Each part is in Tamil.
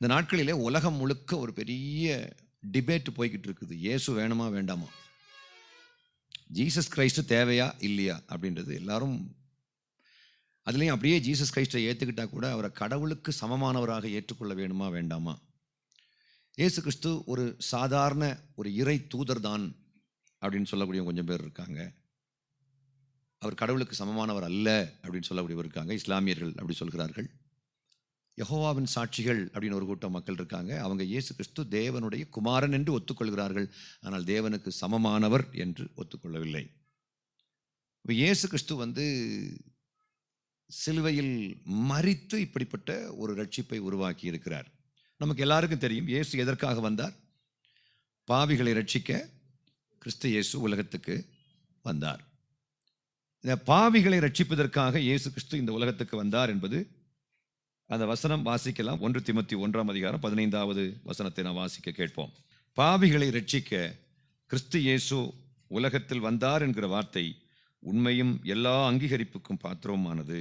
இந்த நாட்களிலே உலகம் முழுக்க ஒரு பெரிய டிபேட் போய்கிட்டு இருக்குது. இயேசு வேணுமா வேண்டாமா, ஜீசஸ் கிரைஸ்ட் தேவையா இல்லையா அப்படின்றது எல்லாரும். அதுலேயும் அப்படியே ஜீசஸ் கிரைஸ்டை ஏற்றுக்கிட்டா கூட அவரை கடவுளுக்கு சமமானவராக ஏற்றுக்கொள்ள வேணுமா வேண்டாமா. இயேசு கிறிஸ்து ஒரு சாதாரண ஒரு இறை தூதர் தான் அப்படின்னு சொல்லக்கூடிய கொஞ்சம் பேர் இருக்காங்க. அவர் கடவுளுக்கு சமமானவர் அல்ல அப்படின்னு சொல்லக்கூடியவர் இருக்காங்க. இஸ்லாமியர்கள் அப்படி சொல்கிறார்கள். யெகோவாவின் சாட்சிகள் அப்படின்னு ஒரு கூட்டம் மக்கள் இருக்காங்க. அவங்க இயேசு கிறிஸ்து தேவனுடைய குமாரன் என்று ஒத்துக்கொள்கிறார்கள், ஆனால் தேவனுக்கு சமமானவர் என்று ஒத்துக்கொள்ளவில்லை. இப்போ இயேசு கிறிஸ்து சிலுவையில் மரித்து இப்படிப்பட்ட ஒரு ரட்சிப்பை உருவாக்கி இருக்கிறார். நமக்கு எல்லாருக்கும் தெரியும் இயேசு எதற்காக வந்தார். பாவிகளை ரட்சிக்க கிறிஸ்து இயேசு உலகத்துக்கு வந்தார். இந்த பாவிகளை ரட்சிப்பதற்காக இயேசு கிறிஸ்து இந்த உலகத்துக்கு வந்தார் என்பது அந்த வசனம் வாசிக்கலாம். 1 தீமோத்தேயு 1:15 வசனத்தை நாம் வாசிக்க கேட்போம். பாவிகளை ரட்சிக்க கிறிஸ்து இயேசு உலகத்தில் வந்தார் என்கிற வார்த்தை உண்மையும் எல்லா அங்கீகரிப்புக்கும் பாத்திரமானது.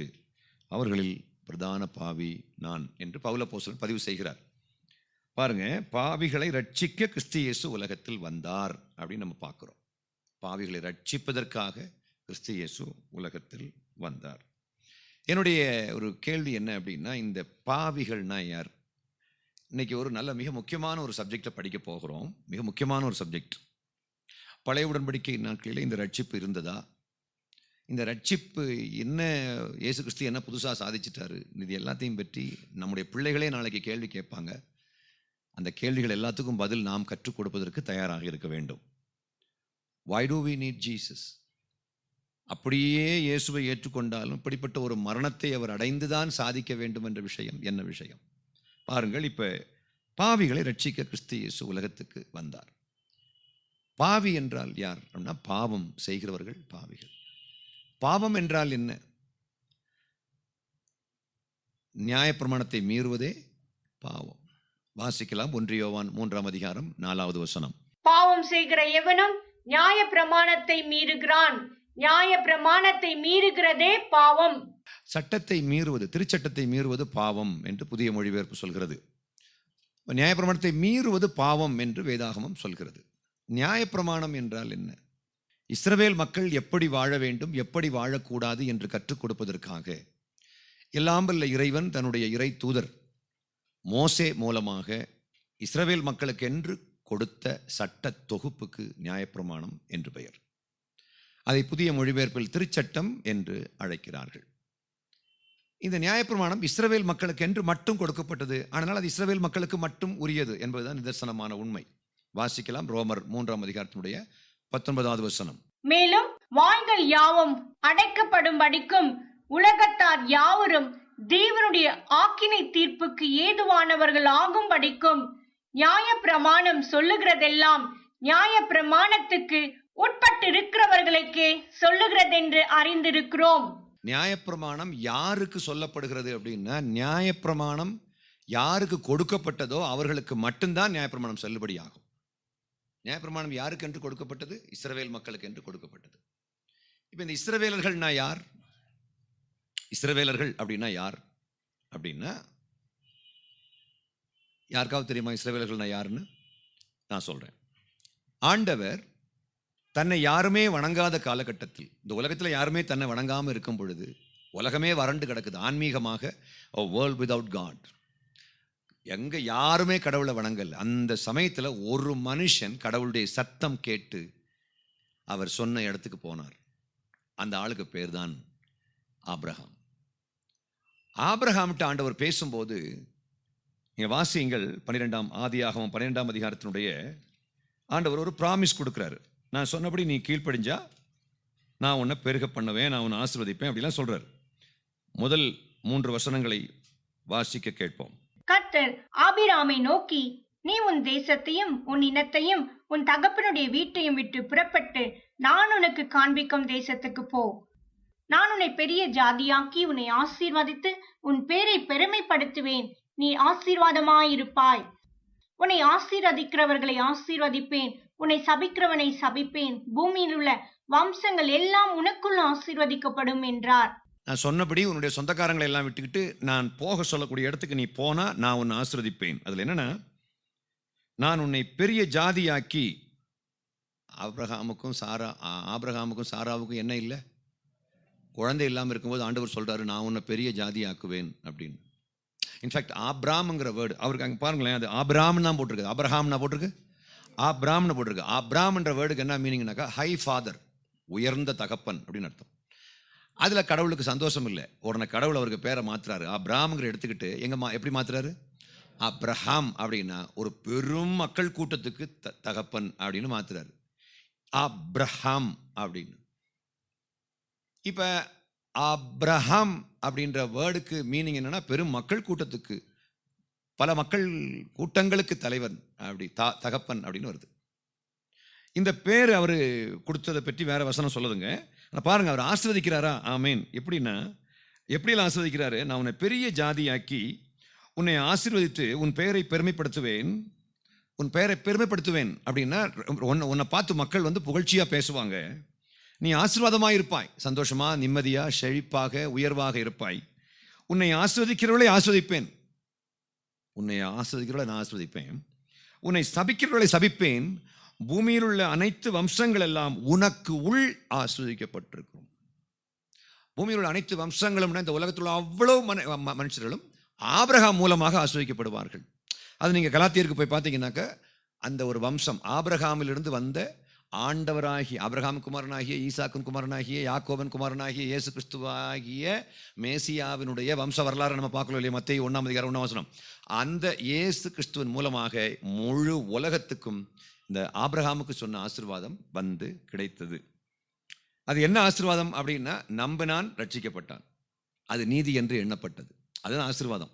அவர்களில் பிரதான பாவி நான் என்று பவுல் அப்போஸ்தலன் பதிவு செய்கிறார். பாருங்க, பாவிகளை ரட்சிக்க கிறிஸ்து இயேசு உலகத்தில் வந்தார் அப்படின்னு நம்ம பார்க்கிறோம். பாவிகளை ரட்சிப்பதற்காக கிறிஸ்து இயேசு உலகத்தில் வந்தார். என்னுடைய ஒரு கேள்வி என்ன அப்படின்னா, இந்த பாவிகள்னா யார்? இன்னைக்கு ஒரு மிக முக்கியமான ஒரு சப்ஜெக்டை படிக்க போகிறோம். மிக முக்கியமான ஒரு சப்ஜெக்ட். பழைய உடன்படிக்கை நாட்களில் இந்த ரட்சிப்பு இருந்ததா? இந்த ரட்சிப்பு என்ன, இயேசு கிறிஸ்து என்ன புதுசாக சாதிச்சிட்டாரு, இது எல்லாத்தையும் பற்றி நம்முடைய பிள்ளைகளே நாளைக்கு கேள்வி கேட்பாங்க. அந்த கேள்விகள் எல்லாத்துக்கும் பதில் நாம் கற்றுக் கொடுப்பதற்கு தயாராக இருக்க வேண்டும். Why do we need Jesus? அப்படியே இயேசுவை ஏற்றுக்கொண்டாலும் இப்படிப்பட்ட ஒரு மரணத்தை அவர் அடைந்துதான் சாதிக்க வேண்டும் என்ற விஷயம் என்ன விஷயம்? பாருங்கள், இப்ப பாவிகளை ரட்சிக்க கிறிஸ்து இயேசு உலகத்துக்கு வந்தார். பாவி என்றால் யார் அப்படின்னா, பாவம் செய்கிறவர்கள் பாவிகள். பாவம் என்றால் என்ன? நியாயப்பிரமாணத்தை மீறுவதே பாவம். வாசிக்கலாம். 1 யோவான் 3:4 வசனம். பாவம் செய்கிற எவனும் நியாய பிரமாணத்தை மீறுகிறான், நியாய பிரமாணத்தை மீறுகிறதே பாவம். சட்டத்தை மீறுவது, திருச்சட்டத்தை மீறுவது பாவம் என்று புதிய மொழிபெயர்ப்பு சொல்கிறது. நியாயப்பிரமாணத்தை மீறுவது பாவம் என்று வேதாகமம் சொல்கிறது. நியாயப்பிரமாணம் என்றால் என்ன? இஸ்ரவேல் மக்கள் எப்படி வாழ வேண்டும், எப்படி வாழக்கூடாது என்று கற்றுக் கொடுப்பதற்காக எல்லாம் வல்ல இறைவன் தன்னுடைய இறை தூதர் மோசே மூலமாக இஸ்ரவேல் மக்களுக்கு என்று கொடுத்த சட்ட தொகுப்புக்கு நியாயப்பிரமாணம் என்று பெயர். அதை புதிய மொழிபெயர்ப்பில் திருச்சட்டம் என்று அழைக்கிறார்கள். இந்த நியாயப்பிரமாணம் இஸ்ரவேல் மக்களுக்கு என்று மட்டும் கொடுக்கப்பட்டது. ஆனால் அது இஸ்ரவேல் மக்களுக்கு மட்டும் உரியது என்பதுதான் நிதர்சனமான உண்மை. வாசிக்கலாம். ரோமர் 3:19 வசனம். மேலும் வாய்கள் யாவும் அடைக்கப்படும்படிக்கும் உலகத்தார் யாவரும் தேவனுடைய ஆக்கினை தீர்ப்புக்கு ஏதுவானவர்கள் ஆகும்படிக்கும் நியாய பிரமாணம் சொல்லுகிறதெல்லாம் நியாய பிரமாணத்துக்கு உட்பட்டிருக்கிறவர்களுக்கே சொல்லுகிறதென்று அறிந்திருக்கிறோம். நியாயப்பிரமாணம் யாருக்கு சொல்லப்படுகிறது அப்படின்னா, நியாயப்பிரமாணம் யாருக்கு கொடுக்கப்பட்டதோ அவர்களுக்கு மட்டும்தான் நியாயப்பிரமாணம் செல்லுபடியாகும். நியாயப்பிரமாணம் யாருக்கு என்று கொடுக்கப்பட்டது? இஸ்ரவேல் மக்களுக்கு என்று கொடுக்கப்பட்டது. இப்போ இந்த இஸ்ரவேலர்கள்னா யார்? இஸ்ரவேலர்கள் அப்படின்னா யார் அப்படின்னா, யாருக்காவது தெரியுமா இஸ்ரவேலர்கள்னா யாருன்னு? நான் சொல்றேன். ஆண்டவர் தன்னை யாருமே வணங்காத காலகட்டத்தில், இந்த உலகத்தில் யாருமே தன்னை வணங்காமல் இருக்கும் பொழுது, உலகமே வறண்டு கிடக்குது ஆன்மீகமாக, a world without God, எங்க யாருமே கடவுளை வணங்கல. அந்த சமயத்தில் ஒரு மனுஷன் கடவுளுடைய சத்தம் கேட்டு அவர் சொன்ன இடத்துக்கு போனார். அந்த ஆளுக்கு பேர் தான் ஆபிரகாம். ஆபிரகாம்கிட்ட ஆண்டவர் பேசும்போது, நீங்க வாசியுங்கள், 12ஆம் அதிகாரத்தினுடைய ஆண்டவர் ஒரு ப்ராமிஸ் கொடுக்குறாரு. நான் சொன்னபடி நீ கீழ்ப்படிஞ்சா நான் உன்னை பெருக பண்ணுவேன், நான் உன்னை ஆசீர்வதிப்பேன் அப்படிலாம் சொல்றாரு. முதல் 3 வசனங்களை வாசிக்க கேட்போம். கர்த்தர் ஆபிராமை நோக்கி, நீ உன் தேசத்தையும் உன் இனத்தையும் உன் தகப்பனுடைய வீட்டையும் விட்டு புறப்பட்டு நான் உனக்கு காண்பிக்கும் தேசத்துக்கு போ. நான் உன்னை பெரிய ஜாதியாக்கி உன்னை ஆசீர்வதித்து உன் பேரை பெருமைப்படுத்துவேன். நீ ஆசீர்வாதமாயிருப்பாய். உன்னை ஆசீர்வதிக்கிறவர்களை ஆசீர்வதிப்பேன், உன்னை சபிக்கிறவனை சபிப்பேன். பூமியில் உள்ள வம்சங்கள் எல்லாம் உனக்குள் ஆசீர்வதிக்கப்படும் என்றார். நான் சொன்னபடி உன்னுடைய சொந்தக்காரங்களை எல்லாம் விட்டுக்கிட்டு நான் போக சொல்லக்கூடிய இடத்துக்கு நீ போனா நான் உன்னை ஆசீர்வதிப்பேன். அதில் என்னன்னா, நான் உன்னை பெரிய ஜாதியாக்கி. ஆபிரகாமுக்கும் சாராவுக்கும் என்ன இல்லை? குழந்தை இல்லாமல் இருக்கும்போது ஆண்டவர் சொல்றாரு, நான் உன்னை பெரிய ஜாதியாக்குவேன் அப்படின்னு. இன்ஃபேக்ட் ஆப்ராம்ங்கிற வேர்டு அவருக்கு அங்கே பாருங்களேன், அது ஆப்ராம்னு தான் போட்டிருக்கு. ஆபிரகாம்னா போட்டிருக்கு, ஆப்ராம்னு போட்டிருக்கு. ஆப்ராம்ன்ற வேர்டுக்கு என்ன மீனிங்னாக்கா ஹை ஃபாதர், உயர்ந்த தகப்பன் அப்படின்னு அர்த்தம். அதில் கடவுளுக்கு சந்தோஷம் இல்லை. உடனே கடவுள் அவருக்கு பேரை மாத்துறாரு. ஆப்ராம்ங்கிற எடுத்துக்கிட்டு எப்படி மாத்துறாரு? அப்ரஹாம் அப்படின்னா ஒரு பெரும் மக்கள் கூட்டத்துக்கு தகப்பன் அப்படின்னு மாத்துறாரு. அப்ரஹாம் அப்படின்னு. இப்போ அப்ரஹாம் அப்படின்ற வேர்டுக்கு மீனிங் என்னன்னா பெரும் மக்கள் கூட்டத்துக்கு, பல மக்கள் கூட்டங்களுக்கு தலைவன், அப்படி தகப்பன் அப்படின்னு வருது. இந்த பேர் அவர் கொடுத்ததை பற்றி வேற வசனம் சொல்லுதுங்க. பாருங்க, அவர் ஆசீர்வதிக்கிறாரா? ஆமேன். எப்படியெல்லாம் ஆசீர்வதிக்கிறாரு? நான் உன்னை பெரிய ஜாதியாக்கி உன்னை ஆசீர்வதித்து உன் பெயரை பெருமைப்படுத்துவேன் அப்படின்னா உன்னை பார்த்து மக்கள் புகழ்ச்சியா பேசுவாங்க. நீ ஆசீர்வாதமாக இருப்பாய், சந்தோஷமா, நிம்மதியா, செழிப்பாக, உயர்வாக இருப்பாய். உன்னை ஆசீர்வதிக்கிறவர்களை ஆசீர்வதிப்பேன், நான் ஆசீர்வதிப்பேன். உன்னை சபிக்கிறவர்களை சபிப்பேன். பூமியில் உள்ள அனைத்து வம்சங்கள் எல்லாம் உனக்கு உள் ஆசீர்வதிக்கப்பட்டிருக்கும். பூமியில் உள்ள அனைத்து வம்சங்களும், இந்த உலகத்தில் உள்ள அவ்வளவு மனுஷர்களும் ஆபிரகாம் மூலமாக ஆசீர்வதிக்கப்படுவார்கள். அது நீங்க கலாத்தியருக்கு போய் பார்த்தீங்கன்னாக்க அந்த ஒரு வம்சம் ஆபிரகாமிலிருந்து வந்த ஆண்டவராகிய ஆபிரகாம் குமாரனாகிய ஈசாக்கின் குமாரனாகிய யாக்கோபன் குமாரனாகிய இயேசு கிறிஸ்துவாகிய மேசியாவினுடைய வம்ச வரலாறு நம்ம பார்க்கல இல்லையா? மத்தேயு 1:1 அந்த இயேசு கிறிஸ்துவின் மூலமாக முழு உலகத்துக்கும் இந்த ஆபிரகாமுக்கு சொன்ன ஆசீர்வாதம் கிடைத்தது. அது என்ன ஆசீர்வாதம் அப்படின்னா, நம்பினான் ரட்சிக்கப்பட்டான், அது நீதி என்று எண்ணப்பட்டது. அதுதான் ஆசீர்வாதம்.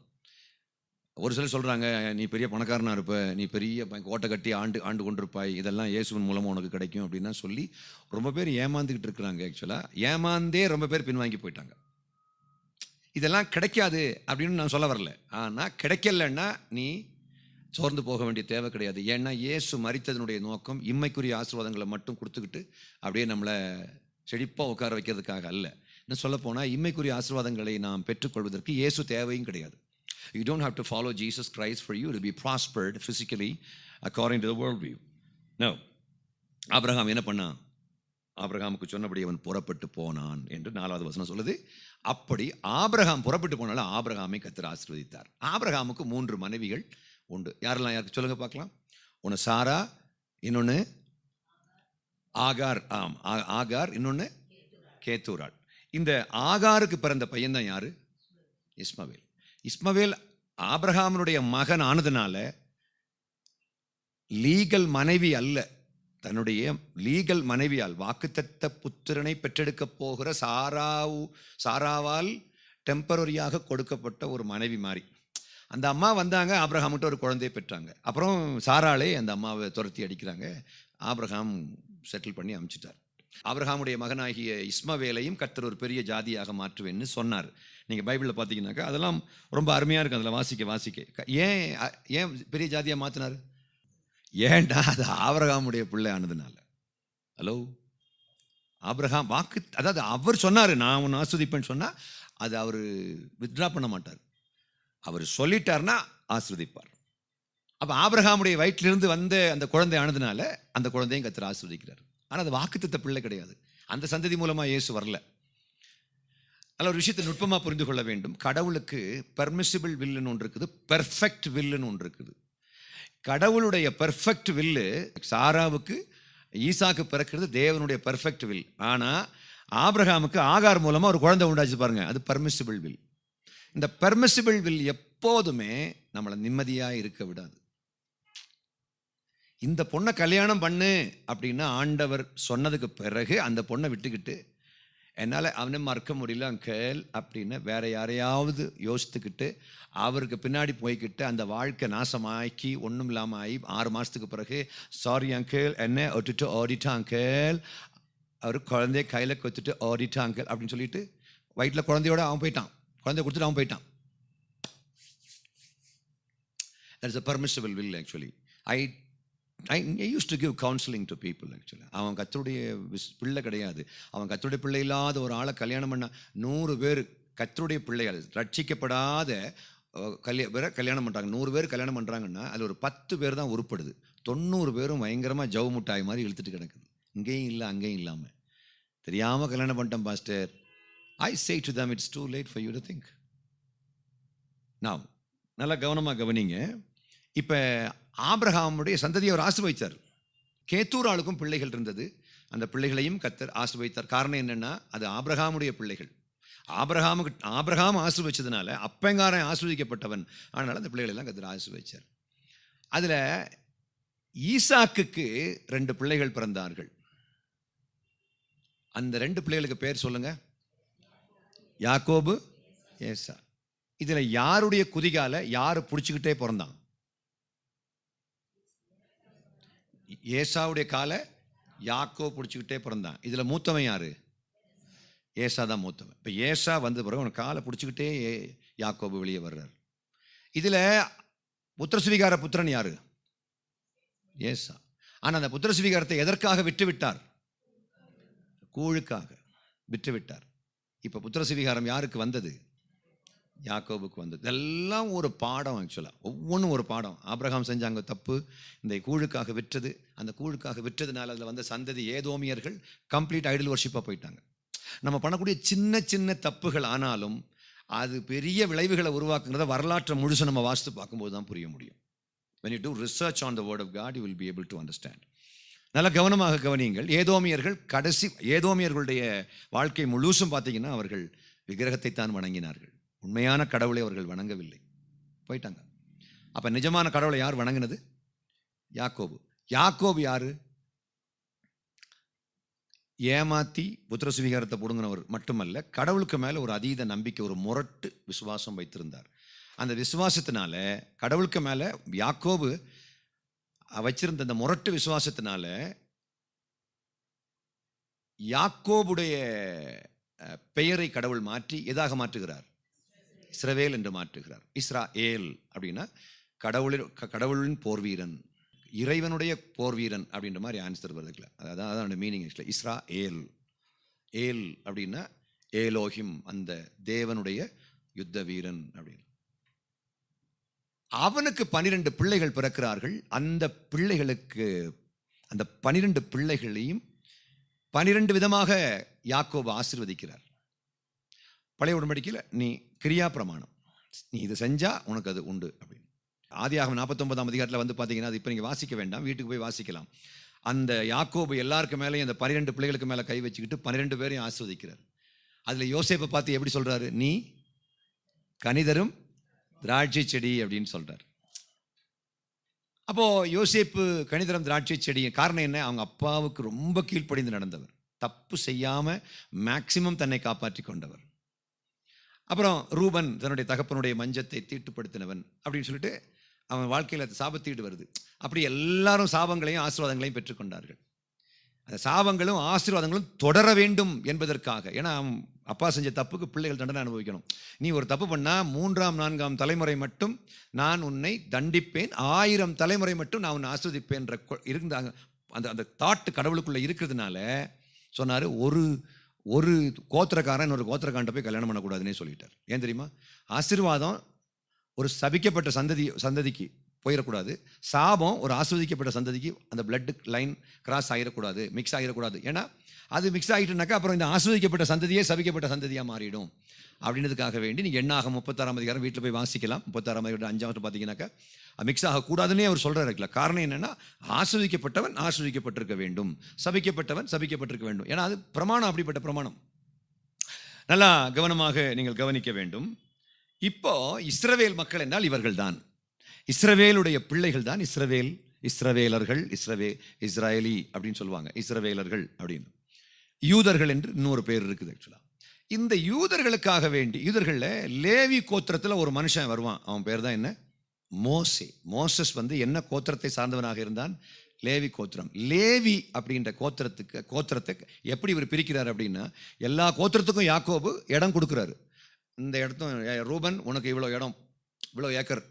ஒரு சிலர் சொல்றாங்க, நீ பெரிய பணக்காரனா இருப்ப, நீ பெரிய கோட்டை கட்டி ஆண்டு கொண்டிருப்பாய், இதெல்லாம் இயேசுவின் மூலமா உனக்கு கிடைக்கும் அப்படின்னா சொல்லி ரொம்ப பேர் ஏமாந்துக்கிட்டு இருக்கிறாங்க. ஆக்சுவலா ஏமாந்தே ரொம்ப பேர் பின்வாங்கி போயிட்டாங்க. இதெல்லாம் கிடைக்காது அப்படின்னு நான் சொல்ல வரல. ஆனா கிடைக்கலன்னா நீ சோர்ந்து போக வேண்டிய தேவை கிடையாது. ஏன்னா இயேசு மரித்ததனுடைய நோக்கம் இம்மைக்குரிய ஆசீர்வாதங்களை மட்டும் கொடுத்துக்கிட்டு அப்படியே நம்மளை செழிப்பாக உட்கார வைக்கிறதுக்காக அல்ல. இன்னும் சொல்ல போனால் இம்மைக்குரிய ஆசீர்வாதங்களை நாம் பெற்றுக்கொள்வதற்கு இயேசு தேவையும் கிடையாது. You don't have to follow Jesus Christ for you to be prospered physically according to the world view. No. Abraham என்ன பண்ணான்? ஆபிரகாமுக்கு சொன்னபடி அவன் புறப்பட்டு போனான் என்று 4வது வசனம் சொல்லுது. அப்படி ஆபிரகாம் புறப்பட்டு போனாலும் ஆபிரகாமை கர்த்தர் ஆசீர்வதித்தார். ஆபிரகாமுக்கு 3 மனைவிகள் உண்டு. யாருக்கு சொல்லுங்க பார்க்கலாம். ஒன்று சாரா, இன்னொன்று ஆகார், ஆகார், இன்னொன்று கேத்தூராள். இந்த ஆகாருக்கு பிறந்த பையன் தான் யாரு? இஸ்மவேல். இஸ்மவேல் ஆபிரகாமினுடைய மகன் ஆனதுனால லீகல் மனைவி அல்ல, தன்னுடைய லீகல் மனைவியால் வாக்குத்தத்த புத்திரனை பெற்றெடுக்க போகிற சாராவால் டெம்பரரியாக கொடுக்கப்பட்ட ஒரு மனைவி மாதிரி. அந்த அம்மா வந்தாங்க, ஆபிரகாம்கிட்ட ஒரு குழந்தையை பெற்றாங்க. அப்புறம் சாராளே அந்த அம்மாவை துரத்தி அடிக்கிறாங்க. ஆபிரகாம் செட்டில் பண்ணி அனுப்பிச்சிட்டார். ஆபிரகாமுடைய மகனாகிய இஸ்மவேலையும் கர்த்தர் ஒரு பெரிய ஜாதியாக மாற்றுவேன்னு சொன்னார். நீங்கள் பைபிளில் பார்த்தீங்கன்னாக்கா அதெல்லாம் ரொம்ப அருமையாக இருக்கும். அதில் வாசிக்க ஏன் பெரிய ஜாதியாக மாற்றினார்? ஏன்டா அது ஆபிரகாமுடைய பிள்ளை ஆனதுனால. ஹலோ, ஆபிரகாம் அதாவது அவர் சொன்னார் நான் உன்னை ஆஸ்வதிப்பேன்னு சொன்னால் அது அவர் வித்ட்ரா பண்ண மாட்டார். அவர் சொல்லிட்டார்னா ஆஸ்வதிப்பார். அப்போ ஆபிரகாமுடைய வயிற்றிலிருந்து வந்த அந்த குழந்தை ஆனதுனால அந்த குழந்தையும் கர்த்தர் ஆஸ்வதிக்கிறார். ஆனால் அது வாக்குத்தத்த பிள்ளை கிடையாது. அந்த சந்ததி மூலமாக இயேசு வரல. அதில் ஒரு விஷயத்தை நுட்பமாக புரிந்து கொள்ள வேண்டும். கடவுளுக்கு பெர்மிசிபிள் வில்லுன்னு ஒன்று இருக்குது, பெர்ஃபெக்ட் வில்லுன்னு ஒன்று இருக்குது. கடவுளுடைய பெர்ஃபெக்ட் வில்லு சாராவுக்கு ஈசாக்கு பிறக்கிறது தேவனுடைய பெர்ஃபெக்ட் வில். ஆனால் ஆபிரகாமுக்கு ஆகார் மூலமாக ஒரு குழந்தை உண்டாச்சு பாருங்க, அது பெர்மிசிபிள் வில். இந்த பெர்மிசிபிள் வில் எப்போதுமே நம்மளை நிம்மதியாக இருக்க விடாது. இந்த பொண்ணை கல்யாணம் பண்ணு அப்படின்னா ஆண்டவர் சொன்னதுக்கு பிறகு அந்த பொண்ணை விட்டுக்கிட்டு என்னால் அவனை மறக்க முடியல அங்கேல் அப்படின்னு வேற யாரையாவது யோசித்துக்கிட்டு அவருக்கு பின்னாடி போய்கிட்டு அந்த வாழ்க்கை நாசமாக்கி ஒன்றும் இல்லாமல் ஆகி 6 மாதத்துக்கு பிறகு சாரி அங்கேல் என்ன ஒட்டுட்டு ஓடிட்டா அங்கேல், அவர் குழந்தைய கையில் கொத்துட்டு ஓடிட்டா அங்கேல் அப்படின்னு சொல்லிட்டு வயிற்றில் குழந்தையோட அவன் போயிட்டான், குழந்தைய கொடுத்துட்டு அவன் போயிட்டான். That is a permissible will actually. I I used to give counseling to people actually. அவன் கர்த்தருடைய பிள்ளை கிடையாது. அவன் கர்த்தருடைய பிள்ளை இல்லாத ஒரு ஆளை கல்யாணம் பண்ண 100 பேர் கர்த்தருடைய பிள்ளைகள் ரட்சிக்கப்படாத கல்யாணம் பண்ணுறாங்க. 100 பேர் கல்யாணம் பண்ணுறாங்கன்னா அதில் ஒரு 10 பேர் தான் உருப்படுது. 90 பேரும் பயங்கரமாக ஜவு முட்டாய் மாதிரி இழுத்துட்டு கிடக்குது. இங்கேயும் இல்லை அங்கேயும் இல்லாமல் தெரியாமல் கல்யாணம் பண்ணிட்டேன் pastor. I say to them, it's too late for you to think. Now, நல்லா கவனமாக கவனிங்க. இப்போ ஆபிரகாமுடைய சந்ததியை அவர் ஆசீர்வதித்தார். கேத்தூர் ஆளுக்கும் பிள்ளைகள் இருந்தது. அந்த பிள்ளைகளையும் கர்த்தர் ஆசீர்வதித்தார். காரணம் என்னென்னா அது ஆபிரகாமுடைய பிள்ளைகள். ஆபிரகாம் ஆசீர்வதிச்சதுனால அப்பங்காரன் ஆசீர்வதிக்கப்பட்டவன். அதனால் அந்த பிள்ளைகள் எல்லாம் கர்த்தர் ஆசீர்வதிச்சார். அதில் ஈசாக்குக்கு 2 பிள்ளைகள் பிறந்தார்கள். அந்த 2 பிள்ளைகளுக்கு பேர் சொல்லுங்க. யாக்கோபு, ஏசா. இதில் யாருடைய குதிகால யார் பிடிச்சிக்கிட்டே பிறந்தான்? ஏசாவுடைய காலை யாக்கோபு பிடிச்சிக்கிட்டே பிறந்தான். இதில் மூத்தவன் யாரு? ஏசா தான் மூத்தவன். இப்போ ஏசா வந்த பிறகு அவன் காலை பிடிச்சிக்கிட்டே யாக்கோபு வெளியே வர்றார். இதில் புத்திரசுவிகார புத்திரன் யாரு? ஏசா. ஆனால் அந்த புத்திரசுவிகாரத்தை எதற்காக விட்டுவிட்டார்? கூழுக்காக விட்டுவிட்டார். இப்போ புத்திரசுவிகாரம் யாருக்கு வந்தது? யாக்கோபுக்கு வந்தது. இதெல்லாம் ஒரு பாடம். ஆக்சுவலாக ஒவ்வொன்றும் ஒரு பாடம். ஆபிரகாம் செஞ்சாங்க தப்பு, இந்த கூழுக்காக விற்றது. அந்த கூழுக்காக விற்றதுனால அதில் வந்த சந்ததி ஏதோமியர்கள் கம்ப்ளீட் ஐடல் வர்ஷிப்பாக போயிட்டாங்க. நம்ம பண்ணக்கூடிய சின்ன சின்ன தப்புகள் ஆனாலும் அது பெரிய விளைவுகளை உருவாக்குங்கிறத வரலாற்றை முழுசு நம்ம வாசித்து பார்க்கும்போது தான் புரிய முடியும். When you do research on the word of God, you will be able to understand. நல்ல கவனமாக கவனியுங்கள். ஏதோமியர்களுடைய வாழ்க்கை முழுசும் பார்த்தீங்கன்னா அவர்கள் விக்கிரகத்தை தான் வணங்கினார்கள். உண்மையான கடவுளை அவர்கள் வணங்கவில்லை, போயிட்டாங்க. அப்போ நிஜமான கடவுளை யார் வணங்கினது? யாக்கோபு. யாக்கோபு யாரு? ஏமாத்தி புத்திரசுவிகாரத்தை பிடுங்கினவர் மட்டுமல்ல, கடவுளுக்கு மேலே ஒரு அதீத நம்பிக்கை, ஒரு முரட்டு விசுவாசம் வைத்திருந்தார். அந்த விசுவாசத்தினால கடவுளுக்கு மேலே யாக்கோபு வச்சிருந்த அந்த முரட்டு விசுவாசத்தினால யாக்கோபுடைய பெயரை கடவுள் மாற்றி எதாக மாற்றுகிறார்? இஸ்ரவேல் என்று மாற்றுகிறார். இஸ்ராயேல் அப்படின்னா கடவுளின் போர்வீரன், இறைவனுடைய போர்வீரன் அப்படின்ற மாதிரி ஆன்சர் வருதுல. அதான் மீனிங். இஸ்ராயேல், ஏல் அப்படின்னா ஏலோஹிம், அந்த தேவனுடைய யுத்த வீரன் அப்படின்னு. அவனுக்கு 12 பிள்ளைகள் பிறக்கிறார்கள். அந்த பிள்ளைகளுக்கு அந்த 12 பிள்ளைகளையும் 12 விதமாக யாக்கோபு ஆசீர்வதிக்கிறார். பழைய உடன்படிக்கையில் நீ கிரியா பிரமாணம், நீ இதை செஞ்சா உனக்கு அது உண்டு அப்படின்னு. ஆதியாகமம் 49ஆம் அதிகாரத்தில் வந்து பார்த்தீங்கன்னா, அது இப்போ நீங்கள் வாசிக்க வேண்டாம், வீட்டுக்கு போய் வாசிக்கலாம். அந்த யாக்கோபு எல்லாருக்கு மேலேயும் அந்த 12 பிள்ளைகளுக்கு மேலே கை வச்சுக்கிட்டு 12 பேரையும் ஆசீர்வதிக்கிறார். அதில் யோசேப்பை பார்த்து எப்படி சொல்றாரு? நீ கனிதரும் திராட்சை செடி அப்படின்னு சொல்றார். அப்போ யோசேப்பு கனிதரம் திராட்சை செடி. காரணம் என்ன? அவங்க அப்பாவுக்கு ரொம்ப கீழ்ப்படிந்து நடந்தவர், தப்பு செய்யாம மேக்சிமம் தன்னை காப்பாற்றி கொண்டவர். அப்புறம் ரூபன் தன்னுடைய தகப்பனுடைய மஞ்சத்தை தீட்டுப்படுத்தினவன் அப்படின்னு சொல்லிட்டு அவன் வாழ்க்கையில் சாபத்தீடு வருது. அப்படி எல்லாரும் சாபங்களையும் ஆசீர்வாதங்களையும் பெற்றுக்கொண்டார்கள். அந்த சாபங்களும் ஆசீர்வாதங்களும் தொடர வேண்டும் என்பதற்காக. ஏன்னா அப்பா செஞ்ச தப்புக்கு பிள்ளைகள் தண்டனை அனுபவிக்கணும். நீ ஒரு தப்பு பண்ணால் 3ஆம் 4ஆம் தலைமுறை மட்டும் நான் உன்னை தண்டிப்பேன், 1000 தலைமுறை மட்டும் நான் உன்னை ஆஸ்வதிப்பேன் இருந்தாங்க. அந்த தாட்டு கடவுளுக்குள்ளே இருக்கிறதுனால சொன்னார், ஒரு கோத்திரக்காரன் ஒரு கோத்திரக்காரன்ட்ட போய் கல்யாணம் பண்ணக்கூடாதுன்னே சொல்லிட்டார். ஏன் தெரியுமா? ஆசீர்வாதம் ஒரு சபிக்கப்பட்ட சந்ததிக்கு போயிடக்கூடாது, சாபம் ஒரு ஆஸ்வதிக்கப்பட்ட சந்ததிக்கு அந்த பிளட் லைன் கிராஸ் ஆகிடக்கூடாது, மிக்ஸ் ஆகிடக்கூடாது. ஏன்னா அது மிக்ஸ் ஆகிட்டுனாக்கா அப்புறம் இந்த ஆஸ்வதிக்கப்பட்ட சந்ததியே சபிக்கப்பட்ட சந்ததியாக மாறிடும். அப்படின்றதுக்காக வேண்டி நீங்கள் எண்ணாக 36ஆம் அதிகாரம் வீட்டில் போய் வாசிக்கலாம். 36ஆம் அதிகாரம் 5ஆவது பார்த்தீங்கன்னாக்கா மிக்ஸ் ஆகக்கூடாதுன்னே அவர் சொல்கிறாருல. காரணம் என்னென்னா, ஆஸ்வதிக்கப்பட்டவன் ஆஸ்வதிக்கப்பட்டிருக்க வேண்டும், சபிக்கப்பட்டவன் சபிக்கப்பட்டிருக்க வேண்டும். ஏன்னா அது பிரமாணம், அப்படிப்பட்ட பிரமாணம். நல்லா கவனமாக நீங்கள் கவனிக்க வேண்டும். இப்போ இஸ்ரவேல் மக்கள் என்றால் இவர்கள் தான், இஸ்ரவேலுடைய பிள்ளைகள் தான் இஸ்ரவேலர்கள், இஸ்ராயலி அப்படின்னு சொல்லுவாங்க, இஸ்ரவேலர்கள் அப்படின்னு. யூதர்கள் என்று இன்னொரு பேர் இருக்குது. ஆக்சுவலாக இந்த யூதர்களுக்காக வேண்டி, யூதர்களில் லேவி கோத்திரத்தில் ஒரு மனுஷன் வருவான். அவன் பேர் தான் என்ன? மோசஸ் வந்து என்ன கோத்திரத்தை சார்ந்தவனாக இருந்தான்? லேவி கோத்திரம். லேவி அப்படின்ற கோத்திரத்தை எப்படி இவர் பிரிக்கிறார் அப்படின்னா, எல்லா கோத்திரத்துக்கும் யாக்கோபு இடம் கொடுக்குறாரு. இந்த இடத்தும் ரூபன் உனக்கு இவ்வளோ இடம், இவ்வளோ ஏக்கர்,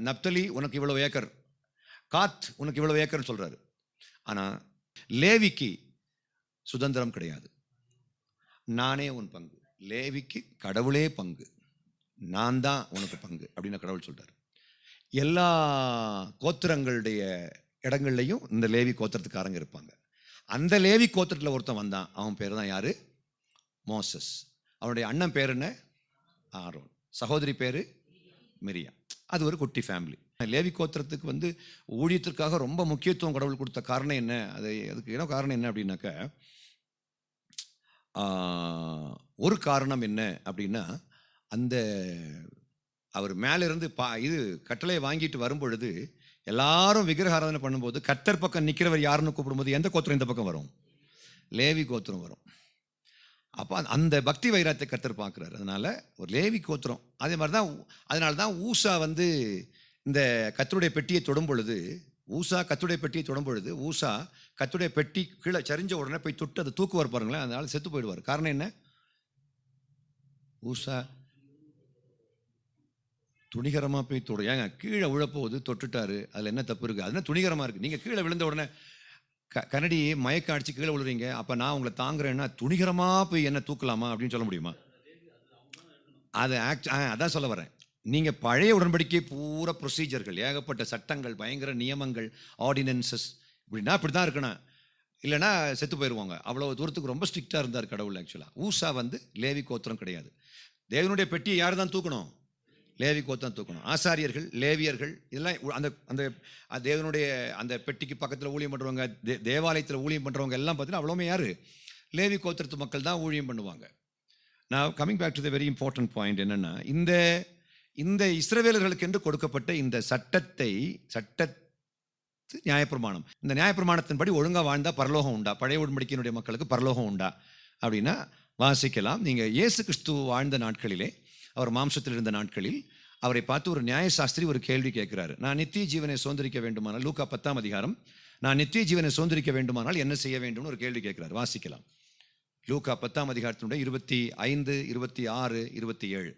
நப்தலி உனக்கு இவ்வளோ ஏக்கர், காத் உனக்கு இவ்வளவு ஏக்கர்னு சொல்றாரு. ஆனா லேவிக்கு சுதந்திரம் கிடையாது. நானே உன் பங்கு. லேவிக்கு கடவுளே பங்கு, நான் தான் உனக்கு பங்கு அப்படின்னு கடவுள் சொல்றாரு. எல்லா கோத்திரங்களுடைய இடங்கள்லையும் இந்த லேவி கோத்திரத்துக்காரங்க இருப்பாங்க. அந்த லேவி கோத்திரத்தில் ஒருத்தன் வந்தான். அவன் பேர் தான் யாரு? மோசஸ். அவனுடைய அண்ணன் பேர் என்ன? ஆரோன். சகோதரி பேரு மிரியா. அது ஒரு குட்டி ஃபேமிலி. லேவி கோத்திரத்துக்கு ஊழியத்திற்காக ரொம்ப முக்கியத்துவம் கடவுள் கொடுத்த காரணம் என்ன? அதுக்கு என்ன காரணம் என்ன அப்படின்னாக்க, ஒரு காரணம் என்ன அப்படின்னா, அந்த அவர் மேலிருந்து இது கட்டளையை வாங்கிட்டு வரும்பொழுது எல்லாரும் விக்கிரகாராதனை பண்ணும்போது கர்த்தர் பக்கம் நிற்கிறவர் யாருன்னு கூப்பிடும்போது எந்த கோத்திரம் இந்த பக்கம் வரும்? லேவி கோத்திரம் வரும். அப்போ அந்த பக்தி வைராத்தை கர்த்தர் பார்க்குறாரு. அதனால ஒரு லேவி கோத்திரம். அதே மாதிரி தான், அதனால தான் ஊசா இந்த கர்த்தருடைய பெட்டியை தொடும் பொழுது, கர்த்தருடைய பெட்டியை தொடும் பொழுது ஊசா கர்த்தருடைய பெட்டி கீழே சரிஞ்ச உடனே போய் தொட்டு அதை தூக்குவார் பாருங்களேன். அதனால செத்து போயிடுவார். காரணம் என்ன? ஊசா துணிகரமாக போய் தொடு. ஏங்க கீழே விழப்போகுது, தொட்டுட்டாரு, அதில் என்ன தப்பு இருக்குது? அதுனா துணிகரமாக இருக்குது. நீங்கள் கீழே விழுந்த உடனே கனடி மயக்க அடிச்சு கீழே விழுறீங்க, அப்போ நான் உங்களை தாங்குறேன்னா துணிகரமாக போய் என்ன தூக்கலாமா அப்படின்னு சொல்ல முடியுமா? அது அதான் சொல்ல வரேன். நீங்கள் பழைய உடன்படிக்கை பூரா ப்ரொசீஜர்கள், ஏகப்பட்ட சட்டங்கள், பயங்கர நியமங்கள், ஆர்டினன்சஸ், இப்படின்னா இப்படி தான் இருக்கணும், இல்லைன்னா செத்து போயிடுவாங்க. அவ்வளோ தூரத்துக்கு ரொம்ப ஸ்ட்ரிக்டாக இருந்தார் கடவுள். ஆக்சுவலாக ஊசா லேவி கோத்திரம் கிடையாது. தேவனுடைய பெட்டியை யார் தான் தூக்கணும்? லேவி கோத்திரம் தூக்கணும். ஆசாரியர்கள், லேவியர்கள், இதெல்லாம் அந்த தேவனுடைய அந்த பெட்டிக்கு பக்கத்தில் ஊழியம் பண்ணுறவங்க, தேவாலயத்தில் ஊழியம் பண்ணுறவங்க எல்லாம் பார்த்தீங்கன்னா அவ்வளோமே யார்? லேவி கோத்திரத்து மக்கள் தான் ஊழியம் பண்ணுவாங்க. நான் coming back to the very important point என்னென்னா, இந்த இஸ்ரவேலர்களுக்கு என்று கொடுக்கப்பட்ட இந்த நியாயப்பிரமாணம், இந்த நியாயப்பிரமாணத்தின்படி ஒழுங்காக வாழ்ந்தால் பரலோகம் உண்டா? பழைய உடன்படிக்கையினுடைய மக்களுக்கு பரலோகம் உண்டா அப்படின்னா வாசிக்கலாம். நீங்கள் இயேசு கிறிஸ்து வாழ்ந்த நாட்களிலே, அவர் மாம்சத்தில் இருந்த நாட்களில் அவரை பார்த்து ஒரு நியாயசாஸ்திரி ஒரு கேள்வி கேட்கிறாரு. நான் நித்திய ஜீவனை சுதந்திரிக்க வேண்டுமானால், லூக்கா 10ஆம் அதிகாரம், நான் நித்திய ஜீவனை சுதந்திரிக்க வேண்டுமானால் என்ன செய்ய வேண்டும்னு ஒரு கேள்வி கேட்கிறார். வாசிக்கலாம். லூக்கா 10ஆம் அதிகாரத்தினுடைய 25, 26, 27.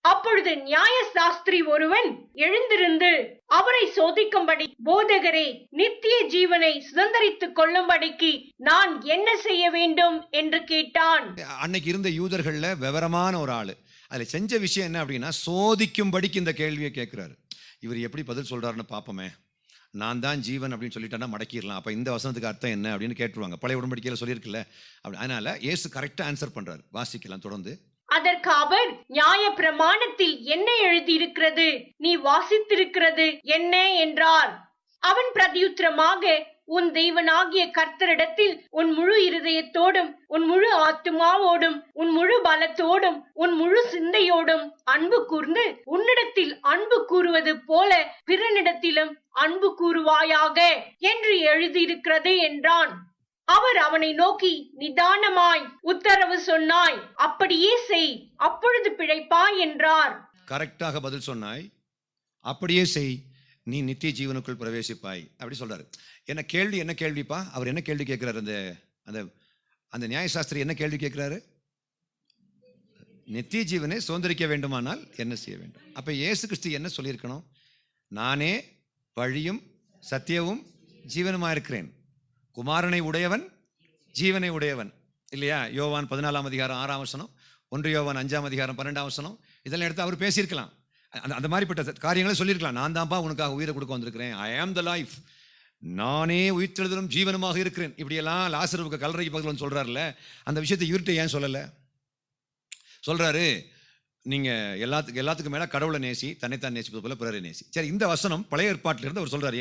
அப்பொழுது நியாயசாஸ்திரி ஒருவன் எழுந்திருந்து அவரை சோதிக்கும்படி, போதகரே, நித்திய ஜீவனை சுதந்திரித்துக் கொள்ளும்படிக்கு நான் என்ன செய்ய வேண்டும் என்று கேட்டான். அன்னைக்கு இருந்த யூதர்கள்ல விவரமான ஒரு ஆளு. அதுல செஞ்ச விஷயம் என்ன அப்படின்னா, சோதிக்கும்படிக்கு இந்த கேள்வியை கேட்கிறாரு. இவர் எப்படி பதில் சொல்றாருன்னு பார்ப்போமே. நான் தான் ஜீவன் அப்படின்னு சொல்லிட்டேன்னா மடக்கிடலாம். அப்ப இந்த வசனத்துக்கு அர்த்தம் என்ன அப்படின்னு கேட்டுருவாங்க. பழைய உடன்படிக்கையில சொல்லியிருக்குல்ல அப்படி. அதனால இயேசு கரெக்டா ஆன்சர் பண்றாரு. வாசிக்கலாம் தொடர்ந்து. அதற்கு அவர், நியாய பிரமாணத்தில் என்ன எழுதியிருக்கிறது? நீ வாசித்திருக்கிறது என்ன என்றார். அவன் பிரதியுத்தரமாக, உன் தேவனாகிய கர்த்தரிடத்தில் உன் முழு இருதயத்தோடும், உன் முழு ஆத்துமாவோடும், உன் முழு பலத்தோடும், உன் முழு சிந்தையோடும் அன்பு கூர்ந்து, உன்னிடத்தில் அன்பு கூறுவது போல பிறனிடத்திலும் அன்பு கூறுவாயாக என்று எழுதியிருக்கிறது என்றான். அவர் அவனை நோக்கி, நிதானமாய் உத்தரவு சொன்னாய், அப்படியே செய், அப்பொழுது பிழைப்பாய் என்றார். கரெக்டாக பதில் சொன்னாய், அப்படியே செய், நீ நித்திய ஜீவனுக்குள் பிரவேசிப்பாய் அப்படி சொல்றாரு. என்ன கேள்விப்பா? அவர் என்ன கேள்வி கேட்கிறாரு? அந்த நியாயசாஸ்திரி என்ன கேள்வி கேட்கிறாரு? நித்திய ஜீவனை சுதந்திரிக்க வேண்டுமானால் என்ன செய்ய வேண்டும்? அப்ப இயேசு கிறிஸ்து என்ன சொல்லியிருக்கணும்? நானே வழியும் சத்தியமும் ஜீவனுமா இருக்கிறேன், குமாரனை உடையவன் ஜீவனை உடையவன், இல்லையா? யோவான் 14ஆம் அதிகாரம் 6ஆம் வசனம், 1 யோவான் 5ஆம் அதிகாரம் 12ஆம் வசனம், இதெல்லாம் எடுத்து அவர் பேசியிருக்கலாம். அந்த மாதிரிப்பட்ட காரியங்களை சொல்லியிருக்கலாம். நான் தான்ப்பா உனக்காக உயிரை கொடுக்க வந்திருக்கிறேன், ஐ ஆம் த லைஃப், நானே உயிர்த்தெழுதலும் ஜீவனுமாக இருக்கிறேன், இப்படியெல்லாம் லாசருவுக்கு கல்லறைக்கு பக்கத்தில் சொல்றாருல, அந்த விஷயத்தை இவர்கிட்ட ஏன் சொல்லலை? சொல்றாரு, நீங்க எல்லாத்துக்கும் மேல கடவுளை நேசி, தன்னைத்தான் நேசிப்பது போல பிறரை நேசி. சரி, இந்த வசனம் பழைய ஏற்பாட்டிலிருந்து அவர் சொல்றாரு.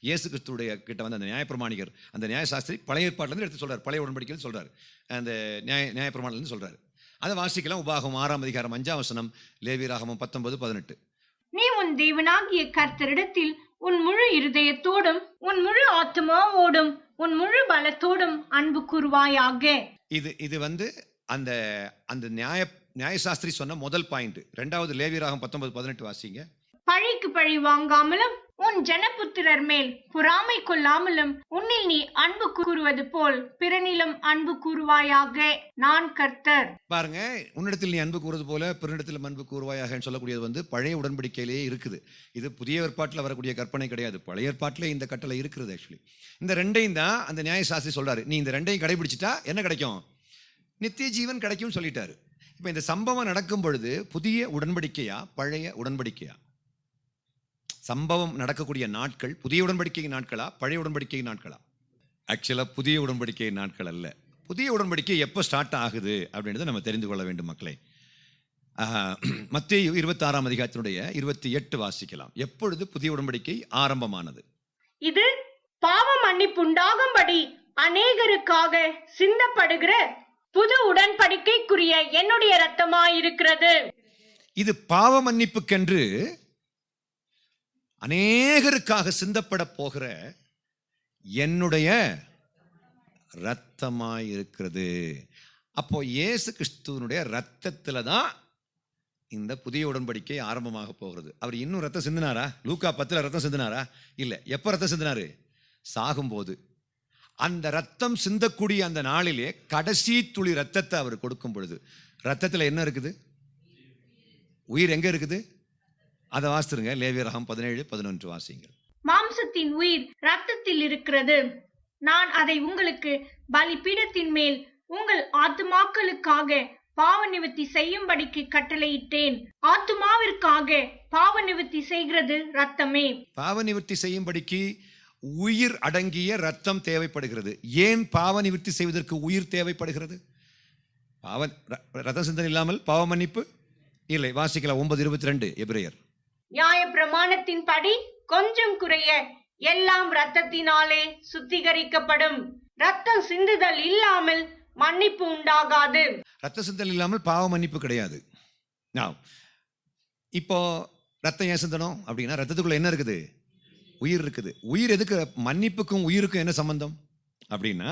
இயேசு கிறிஸ்துடைய கிட்ட அந்த நியாயப்பிரமாணிகர், அந்த நியாயசாஸ்திரி பழைய ஏற்பாட்டிலிருந்து எடுத்து சொல்றாரு, பழைய உடன்படிக்கையில் சொல்றாரு, அந்த நியாயப்பிரமாணிலிருந்து சொல்றாரு. அதை வாசிக்கலாம். உபாகமம் 6ஆம் அதிகாரம் 5ஆம் வசனம், லேவியராகமம் 19, 18. நீ உன் தேவனாகிய கர்த்தரிடத்தில் உன் முழு இருதயத்தோடும், உன் முழு ஆத்துமாவோடும், உன் முழு பலத்தோடும் அன்பு கூறுவாயாக. இது அந்த நியாயசாஸ்திரி சொன்ன முதல் பாயிண்ட். 2வது லேவியராகமம் 19, 18 வாசிங்க. பழிக்கு பழி வாங்காமலும் உன் ஜனபுத்திரர் மேல் பொறாமை கொள்ளாமலும் உன்னில் நீ அன்பு கூறுவது போல் பிறனிலும் அன்பு கூறுவாயாக. நான் கர்த்தர். பாருங்க, உன்னிடத்தில் நீ அன்பு கூறுவது போல பிறனிடத்தில் அன்பு கூறுவாயாக சொல்லக்கூடியது பழைய உடன்படிக்கையிலேயே இருக்குது. இது புதிய ஏற்பாட்டில் வரக்கூடிய கற்பனை கிடையாது. பழைய ஏற்பாட்டிலே இந்த கட்டளை இருக்கிறது. ஆக்சுவலி இந்த ரெண்டையும் தான் அந்த நியாயசாஸ்திரி சொல்றாரு. நீ இந்த ரெண்டையும் கடைபிடிச்சிட்டா என்ன கிடைக்கும்? நித்திய ஜீவன் கிடைக்கும் சொல்லிட்டாரு. இப்ப இந்த சம்பவம் நடக்கும் பொழுது புதிய உடன்படிக்கையா பழைய உடன்படிக்கையா? சம்பவம் நடக்கக்கூடிய நாட்கள் புதிய உடன்படிக்கை நாட்களா பழைய உடன்படிக்கை நாட்களா? ஆக்சுவலா புதிய உடன்படிக்கை நாட்கள் அல்ல. புதிய உடன்படிக்கை எப்போ ஸ்டார்ட் ஆகுது அப்படின்றத நம்ம தெரிந்து கொள்ள வேண்டும் மக்களே. மத்தேயு 26ஆம் அதிகாரத்தினுடைய 28 வாசிக்கலாம். எப்பொழுது புதிய உடன்படிக்கை ஆரம்பமானது? இது பாவ மன்னிப்பு உண்டாகும்படி அநேகருக்காக சிந்தப்படுகிற புது உடன்படிக்கைக்குரிய என்னுடைய இரத்தமாயிருக்கிறது. இது பாவ மன்னிப்புக்கென்று அநேகருக்காக சிந்தப்பட போகிற என்னுடைய இரத்தமாய் இருக்கிறது. அப்போ இயேசு கிறிஸ்துவனுடைய இரத்தத்துல தான் இந்த புதிய உடன்படிக்கை ஆரம்பமாக போகிறது. அவர் இன்னும் ரத்தம் சிந்தினாரா? லூக்கா 10 ரத்தம் சிந்தினாரா? இல்லை. எப்போ ரத்தம் சிந்தினாரு? சாகும்போது. அந்த ரத்தம் சிந்தக்கூடிய அந்த நாளிலே கடைசி துளி ரத்தத்தை அவர் கொடுக்கும் பொழுது ரத்தத்தில் என்ன இருக்குது? உயிர் எங்க இருக்குது? அதை வாசித்துருங்க. லேவியராகமம் 17:11 வாசிங்க. மாம்சத்தின் உயிர் இரத்தத்தில் இருக்கிறது. நான் அதை உங்களுக்கு பலிபீடத்தின் மேல் உங்கள் ஆத்துமாக்களுக்காக பாவ நிவர்த்தி செய்யும்படிக்கு கட்டளையிட்டேன். ஆத்துமாவிற்காக பாவ நிவர்த்தி செய்கிறது ரத்தமே. பாவ நிவர்த்தி செய்யும்படிக்கு உயிர் அடங்கிய ரத்தம் தேவைப்படுகிறது. ஏன் பாவ நிவர்த்தி செய்வதற்கு உயிர் தேவைப்படுகிறது? ரத்த சிந்தனை இல்லாமல் பாவ மன்னிப்பு இல்லை. வாசிக்கலாம் 9:22 எபிரேயர். நியாய பிரமாணத்தின் படி கொஞ்சம் குறைய எல்லாம் ரத்தத்தினாலே சுத்திகரிக்கப்படும். ரத்தம் சிந்துதல் இல்லாமல் மன்னிப்பு உண்டாகாது. ரத்த சிந்தல் இல்லாமல் பாவ மன்னிப்பு கிடையாது. இப்போ ரத்தம் ஏன் சிந்தனம் அப்படின்னா ரத்தத்துக்குள்ள என்ன இருக்குது? உயிர் இருக்குது. உயிர் எதுக்கு? மன்னிப்புக்கும் உயிருக்கும் என்ன சம்பந்தம் அப்படின்னா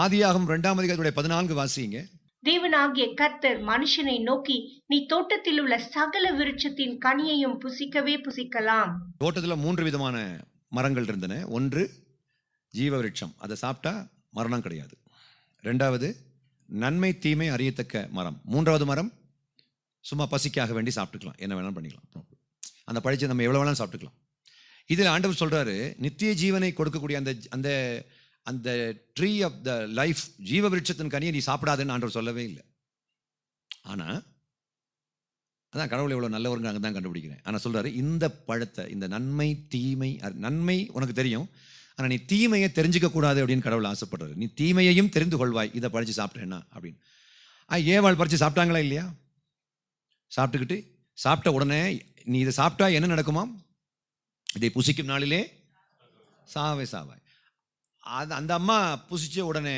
ஆதியாகமம் 2ஆம் அதிகாரத்துடைய 14 வாசிங்க. தேவனாகிய கர்த்தர் மனுஷனை நோக்கி, நீ தோட்டத்தில் உள்ள சகல விருட்சத்தின் கனியையும் புசிக்கவே புசிக்கலாம். தோட்டத்தில் 3 விதமான மரங்கள் இருந்தன. ஒன்று ஜீவ விருட்சம், அதை சாப்பிட்டா மரணம் கிடையாது. 2வது நன்மை தீமை அறியத்தக்க மரம். 3வது மரம் சும்மா பசிக்காக வேண்டி சாப்பிட்டுக்கலாம், என்ன வேணாலும் பண்ணிக்கலாம். அந்த பழிச்சு நம்ம எவ்வளோ வேணாலும் சாப்பிட்டுக்கலாம். இதில் ஆண்டவர் சொல்றாரு, நித்திய ஜீவனை கொடுக்கக்கூடிய அந்த அந்த அந்த ட்ரீ ஆஃப் த லைஃப், ஜீவ விருட்சத்தின் கனியை நீ சாப்பிடாதுன்னு ஆண்டவர் சொல்லவே இல்லை. ஆனால் அதான் கடவுள் எவ்வளோ நல்லவருங்க அங்கே தான் கண்டுபிடிக்கிறேன். ஆனால் சொல்றாரு, இந்த பழத்தை, இந்த நன்மை தீமை, நன்மை உனக்கு தெரியும், ஆனால் நீ தீமையை தெரிஞ்சுக்க கூடாது அப்படின்னு கடவுள் ஆசைப்படுறாரு. நீ தீமையையும் தெரிந்து கொள்வாய் இதை பறித்து சாப்பிட்டேன்னா அப்படின்னு. ஏவாள் பறித்து சாப்பிட்டாங்களா இல்லையா? சாப்பிட்டுக்கிட்டு சாப்பிட்ட உடனே நீ இதை சாப்பிட்டா என்ன நடக்குமாம்? இதை புசிக்கும் நாளிலே சாவை சாவாய். அந்த அம்மா புசிச்ச உடனே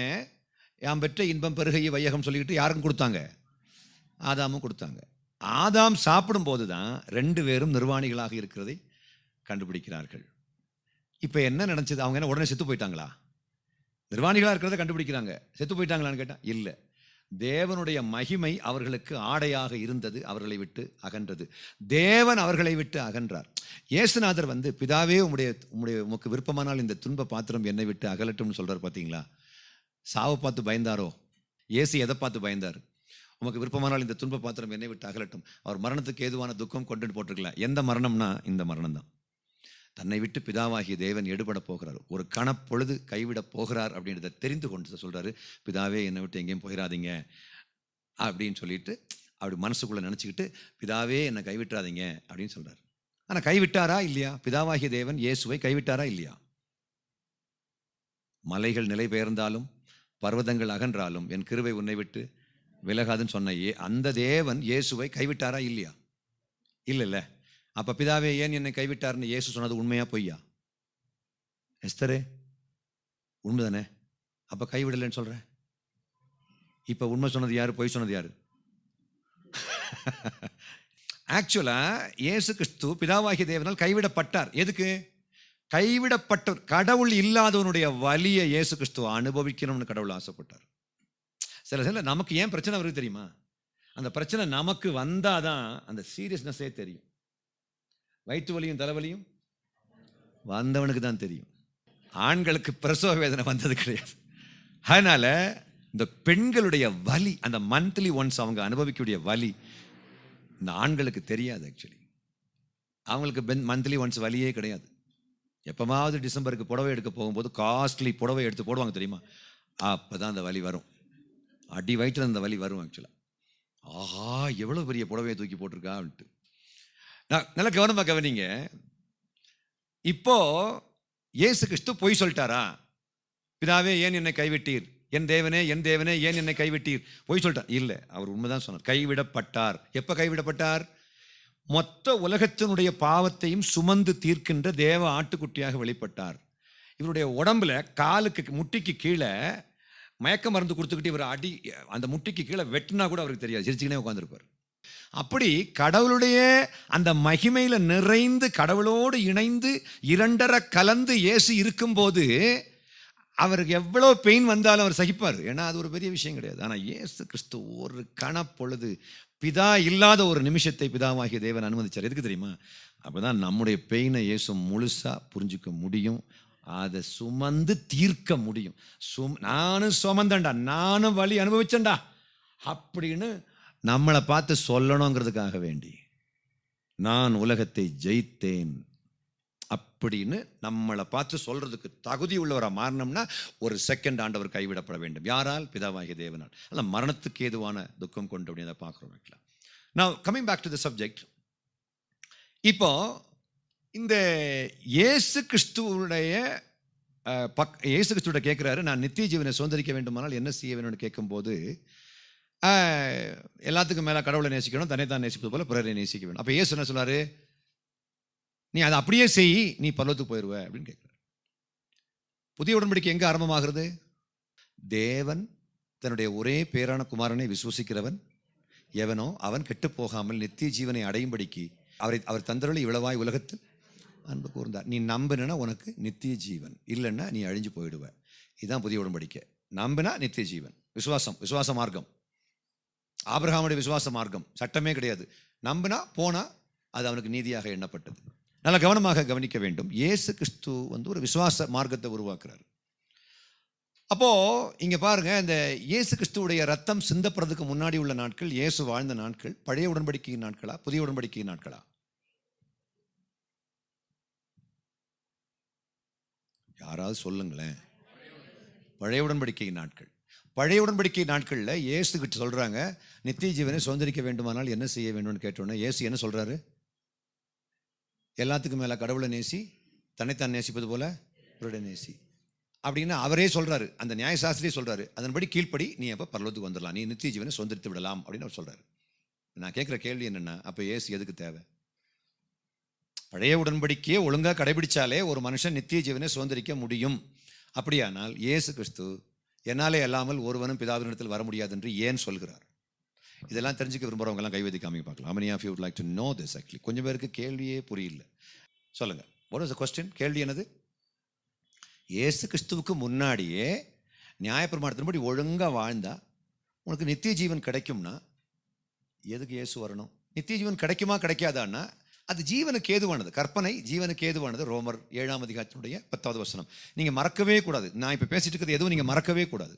யாம் பெற்ற இன்பம் பெருகை வையகம் சொல்லிக்கிட்டு யாருக்கும் கொடுத்தாங்க? ஆதாமும் கொடுத்தாங்க. ஆதாம் சாப்பிடும் போது தான் 2 பேரும் நிர்வாணிகளாக இருக்கிறதை கண்டுபிடிக்கிறார்கள். இப்போ என்ன நடந்துச்சு? அவங்க என்ன உடனே செத்து போயிட்டாங்களா? நிர்வாணிகளாக இருக்கிறத கண்டுபிடிக்கிறாங்க. செத்து போயிட்டாங்களான்னு கேட்டால் இல்லை. தேவனுடைய மகிமை அவர்களுக்கு ஆடையாக இருந்தது, அவர்களை விட்டு அகன்றது. தேவன் அவர்களை விட்டு அகன்றார். இயேசுநாதர் பிதாவே உமக்கு விருப்பமானால் இந்த துன்ப பாத்திரம் என்னை விட்டு அகலட்டும்னு சொல்றார். பார்த்தீங்களா? சாவை பார்த்து பயந்தாரோ? இயேசு எதை பார்த்து பயந்தார்? உமக்கு விருப்பமானால் இந்த துன்ப பாத்திரம் என்னை விட்டு அகலட்டும். அவர் மரணத்துக்கு ஏதுவான துக்கம் கொண்டு போட்டிருக்கல. எந்த மரணம்னா இந்த மரணம் தான். தன்னை விட்டு பிதாவாகிய தேவன் எடுபட போகிறார், ஒரு கணப்பொழுது கைவிட போகிறார் அப்படின்றத தெரிந்து கொண்டு சொல்றாரு, பிதாவே என்னை விட்டு எங்கேயும் போயிடாதீங்க அப்படின்னு சொல்லிட்டு அப்படி மனசுக்குள்ள நினைச்சுக்கிட்டு, பிதாவே என்னை கைவிட்டுறாதீங்க அப்படின்னு சொல்றாரு. ஆனா கைவிட்டாரா இல்லையா? பிதாவாகிய தேவன் இயேசுவை கைவிட்டாரா இல்லையா? மலைகள் நிலை பெயர்ந்தாலும் பர்வதங்கள் அகன்றாலும் என் கிருபை உன்னை விட்டு விலகாதுன்னு சொன்ன அந்த தேவன் இயேசுவை கைவிட்டாரா இல்லையா? இல்லைல்ல. அப்ப பிதாவே ஏன் என்னை கைவிட்டார்னு இயேசு சொன்னது உண்மையா பொய்யா? எஸ்தரே உண்மைதானே? அப்ப கைவிடலைன்னு சொல்ற. இப்ப உண்மை சொன்னது யாரு, பொய் சொன்னது யாரு? ஆக்சுவலா இயேசு கிறிஸ்து பிதாவாகிய தேவனால் கைவிடப்பட்டார். எதுக்கு கைவிடப்பட்ட? கடவுள் இல்லாதவனுடைய வலியை இயேசு கிறிஸ்து அனுபவிக்கணும்னு கடவுள் ஆசைப்பட்டார். சில நமக்கு ஏன் பிரச்சனை வருது தெரியுமா? அந்த பிரச்சனை நமக்கு வந்தாதான் அந்த சீரியஸ்னஸே தெரியும். வயிற்று வலியும் தலைவலியும் வந்தவனுக்கு தான் தெரியும். ஆண்களுக்கு பிரசவ வேதனை வந்தது கிடையாது. அதனால இந்த பெண்களுடைய வலி, அந்த மந்த்லி ஒன்ஸ் அவங்க அனுபவிக்கக்கூடிய வலி இந்த ஆண்களுக்கு தெரியாது. ஆக்சுவலி அவங்களுக்கு மந்த்லி ஒன்ஸ் வலியே கிடையாது. எப்போமாவது டிசம்பருக்கு புடவை எடுக்க போகும்போது காஸ்ட்லி புடவை எடுத்து போடுவாங்க தெரியுமா, அப்போ தான் அந்த வலி வரும். அடி வயிற்றில் அந்த வலி வரும். ஆக்சுவலாக ஆஹா எவ்வளோ பெரிய புடவையை தூக்கி போட்டிருக்கா அப்படின்ட்டு. நான் நல்லா கவனமாக கவனிங்க. இப்போ இயேசு கிறிஸ்து பொய் சொல்லிட்டாரா? பிதாவே ஏன் என்னை கைவிட்டீர், என் தேவனே என் தேவனே ஏன் என்னை கைவிட்டீர், பொய் சொல்லிட்டார்? இல்லை, அவர் உண்மைதான் சொன்னார். கைவிடப்பட்டார். எப்போ கைவிடப்பட்டார்? மொத்த உலகத்தினுடைய பாவத்தையும் சுமந்து தீர்க்கின்ற தேவ ஆட்டுக்குட்டியாக வெளிப்பட்டார். இவருடைய உடம்புல காலுக்கு முட்டிக்கு கீழே மயக்க மருந்து கொடுத்துக்கிட்டு இவர் அடி அந்த முட்டிக்கு கீழே வெட்டினா கூட அவருக்கு தெரியாது, சிரிச்சுக்கினே உட்காந்துருப்பார். அப்படி கடவுளுடைய அந்த மகிமையில நிறைந்து கடவுளோடு இணைந்து இரண்டரை கலந்து இயேசு இருக்கும்போது அவருக்கு எவ்வளோ பெயின் வந்தாலும் அவர் சகிப்பார். ஏன்னா அது ஒரு பெரிய விஷயம் கிடையாது. ஆனால் இயேசு கிறிஸ்து ஒரு கணப்பொழுது பிதா இல்லாத ஒரு நிமிஷத்தை பிதாவாகிய தேவன் அனுமதிச்சார். எதுக்கு தெரியுமா? அப்போதான் நம்முடைய பெயினை இயேசு முழுசா புரிஞ்சுக்க முடியும், அதை சுமந்து தீர்க்க முடியும். நானும் சுமந்தேன்டா, நானும் வலி அனுபவிச்சேன்டா அப்படின்னு நம்மளை பார்த்து சொல்லணுங்கிறதுக்காக வேண்டி நான் உலகத்தை ஜெயித்தேன் அப்படின்னு நம்மளை பார்த்து சொல்றதுக்கு தகுதி உள்ளவராக மாறணும்னா ஒரு செகண்ட் ஆண்டவர் கைவிடப்பட வேண்டும். யாரால்? பிதாவாகிய தேவனால். அல்ல மரணத்துக்கு ஏதுவான துக்கம் கொண்டு அப்படின்றத பார்க்குறோம். நான் coming back to the subject. இப்போ இந்த இயேசு கிறிஸ்துவுடைய இயேசு கிறிஸ்துவோட கேட்குறாரு, நான் நித்திய ஜீவனை சுதந்திரிக்க வேண்டுமானால் என்ன செய்ய வேணும்னு கேட்கும்போது எல்லாத்துக்கும் மேலே கடவுளை நேசிக்கணும், தன்னை தான் நேசிப்பது போல பிறரை நேசிக்க வேணும். அப்போ இயேசு என்ன சொன்னார்? நீ அதை அப்படியே செய், நீ பரலோகத்துக்கு போயிடுவ அப்படின்னு கேட்குறாரு. புதிய உடன்படிக்கை எங்கே ஆரம்பமாகிறது? தேவன் தன்னுடைய ஒரே பேரான குமாரனை விசுவசிக்கிறவன் எவனோ அவன் கெட்டு போகாமல் நித்திய ஜீவனை அடையும்படிக்கு அவர் தந்தருளை இவ்வளவாய் உலகத்தில் அன்பு கூர்ந்தார். நீ நம்பினா உனக்கு நித்திய ஜீவன், இல்லைன்னா நீ அழிஞ்சு போயிடுவ. இதுதான் புதிய உடன்படிக்கை. நம்பினா நித்திய ஜீவன். விசுவாச மார்க்கம், ஆபிரகாமுடைய விசுவாச மார்க்கம், சட்டமே கிடையாது. நம்பினா போனா அது அவனுக்கு நீதியாக எண்ணப்பட்டது. நல்ல கவனமாக கவனிக்க வேண்டும். இயேசு கிறிஸ்து ஒரு விசுவாச மார்க்கத்தை உருவாக்குறார். அப்போ இங்க பாருங்க, இந்த இயேசு கிறிஸ்துவுடைய ரத்தம் சிந்தப்படுறதுக்கு முன்னாடி உள்ள நாட்கள், இயேசு வாழ்ந்த நாட்கள் பழைய உடன்படிக்கையின் நாட்களா புதிய உடன்படிக்கையின் நாட்களா? யாராவது சொல்லுங்களேன். பழைய உடன்படிக்கையின் நாட்கள். பழைய உடன்படிக்கை நாட்களில் இயேசு கிட்ட சொல்றாங்க, நித்திய ஜீவனை சுதந்திரிக்க வேண்டுமானால் என்ன செய்ய வேண்டும்னு கேட்டோன்னே இயேசு என்ன சொல்றாரு? எல்லாத்துக்கும் மேலே கடவுளை நேசி, தன்னைத்தான் நேசிப்பது போல பிறரை நேசி அப்படின்னு அவரே சொல்றாரு. அந்த நியாயசாஸ்திரியே சொல்றாரு, அதன்படி கீழ்ப்படி நீ அப்போ பரலோகத்துக்கு வந்துடலாம், நீ நித்திய ஜீவனை சுதந்திரித்து விடலாம் அப்படின்னு அவர் சொல்றாரு. நான் கேட்குற கேள்வி என்னென்னா, அப்போ இயேசு எதுக்கு தேவை? பழைய உடன்படிக்கையே ஒழுங்காக கடைபிடிச்சாலே ஒரு மனுஷன் நித்திய ஜீவனை சுதந்திரிக்க முடியும். அப்படியானால் இயேசு கிறிஸ்து என்னாலே அல்லாமல் ஒருவனும் பிதாவினிடத்தில் வர முடியாது என்று ஏன் சொல்கிறார்? இதெல்லாம் தெரிஞ்சுக்க விரும்புகிறவங்கலாம் கைவதி காமிக்க பார்க்கலாம். How many of you would like to know this actually? கொஞ்சம் பேருக்கு கேள்வியே புரியல. சொல்லுங்க, what was the question? கேள்வி என்னது? இயேசு கிறிஸ்துவுக்கு முன்னாடியே நியாயப்பிரமாணத்தின்படி ஒழுங்காக வாழ்ந்தா உனக்கு நித்திய ஜீவன் கிடைக்கும்னா எதுக்கு இயேசு வரணும்? நித்திய ஜீவன் கிடைக்குமா கிடைக்காதான்னா அது ஜீவனுக்கு ஏதுவானது. கற்பனை ஜீவனுக்கு ஏதுவானது. ரோமர் 7ஆம் அதிகாரத்தினுடைய 10வது வசனம். நீங்கள் மறக்கவே கூடாது. நான் இப்போ பேசிட்டு இருக்கிறது எதுவும் நீங்கள் மறக்கவே கூடாது.